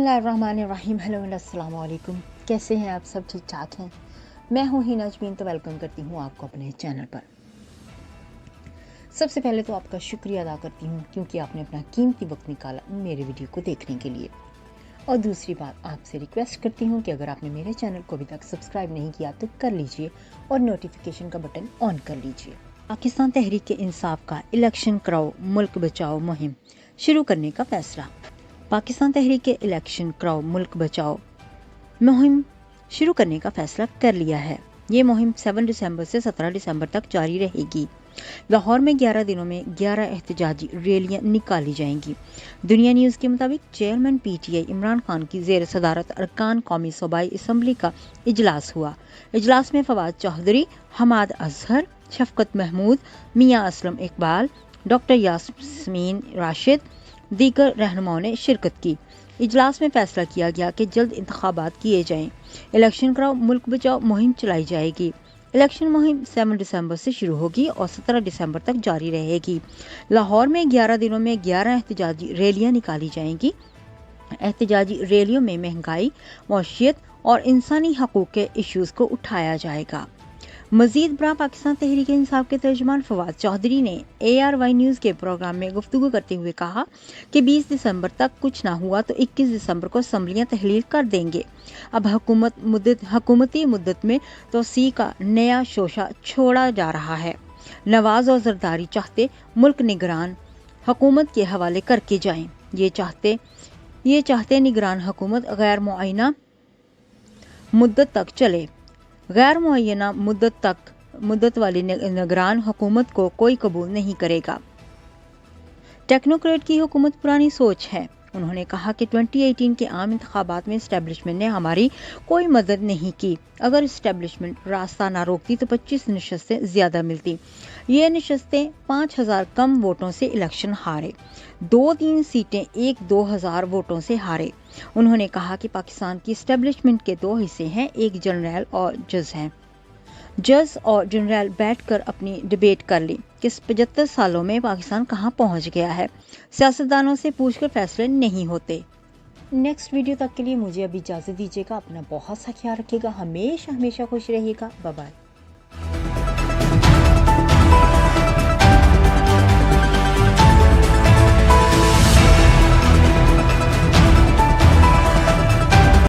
बिस्मिल्लाहिर्रहमानिर्रहीम। हेलो अस्सलाम वालेकुम। कैसे हैं आप सब? ठीक ठाक हैं? मैं हूँ हिना अजमीन, तो वेलकम करती हूँ आपको अपने चैनल पर। सबसे पहले तो आपका शुक्रिया अदा करती हूँ क्योंकि आपने अपना कीमती वक्त निकाला मेरे वीडियो को देखने के लिए। और दूसरी बात, आपसे रिक्वेस्ट करती हूँ कि अगर आपने मेरे चैनल को अभी तक सब्सक्राइब नहीं किया तो कर लीजिए और नोटिफिकेशन का बटन ऑन कर लीजिए। पाकिस्तान तहरीक इंसाफ का इलेक्शन कराओ मुल्क बचाओ मुहिम शुरू करने का फैसला। पाकिस्तान तहरीक इलेक्शन कराओ मुल्क बचाओ मुहिम शुरू करने का फैसला कर लिया है। ये मुहिम 7 दिसंबर से 17 दिसंबर तक जारी रहेगी। लाहौर में 11 दिनों में 11 एहतजाजी रैलियां निकाली जाएंगी। दुनिया न्यूज़ के मुताबिक चेयरमैन पीटीआई इमरान खान की जेर सदारत अरकान कौमी सूबाई असम्बली का इजलास हुआ। इजलास में फवाद चौधरी, हमाद अजहर, शफकत महमूद, मियां असलम इकबाल, डॉक्टर यास्मीन राशिद, दीगर रहनुमाओं ने शिरकत की। इजलास में फैसला किया गया कि जल्द इंतखाबात किए जाएं। इलेक्शन कराओ मुल्क बचाओ मुहिम चलाई जाएगी। इलेक्शन मुहिम 7 दिसंबर से शुरू होगी और 17 दिसंबर तक जारी रहेगी। लाहौर में 11 दिनों में 11 एहतजाजी रैलियां निकाली जाएंगी। एहतजाजी रैलियों में महंगाई, मौशियत और इंसानी हकूक़ के इश्यूज़ को उठाया जाएगा। मजीद बरा पाकिस्तान तहरीक इंसाफ के तर्जुमान फवाद चौधरी ने ARY न्यूज़ के प्रोग्राम में गुफ्तगू करते हुए कहा कि 20 दिसंबर तक कुछ ना हुआ तो 21 दिसंबर को असम्बलियां तहलील कर देंगे। अब हुकूमती मुद्दत में तोसी का नया शोशा छोड़ा जा रहा है। नवाज और जरदारी चाहते मुल्क निगरान हुकूमत के हवाले करके जाएं। ये चाहते निगरान हुकूमत गैर मुअय्यना मुद्दत तक चले। गैर मुअय्यना मुद्दत वाली निगरान हुकूमत को कोई कबूल नहीं करेगा। टेक्नोक्रेट की हुकूमत पुरानी सोच है। उन्होंने कहा कि 2018 के आम इंतखाबात में इस्टेब्लिशमेंट ने हमारी कोई मदद नहीं की। अगर इस्टेब्लिशमेंट रास्ता ना रोकती तो 25 नशस्तें ज्यादा मिलती। ये नशस्तें 5000 कम वोटों से इलेक्शन हारे। 2-3 सीटें 1-2000 वोटों से हारे। उन्होंने कहा कि पाकिस्तान की इस्टेब्लिशमेंट के 2 हिस्से हैं, एक जनरल और जज हैं। जज और जनरल बैठकर अपनी डिबेट कर ली कि 75 सालों में पाकिस्तान कहां पहुंच गया है। सियासतदानों से पूछकर फैसले नहीं होते। नेक्स्ट वीडियो तक के लिए मुझे अभी इजाज़त दीजिएगा। अपना बहुत सा ख्याल रखिएगा। हमेशा खुश रहिएगा। Bye bye.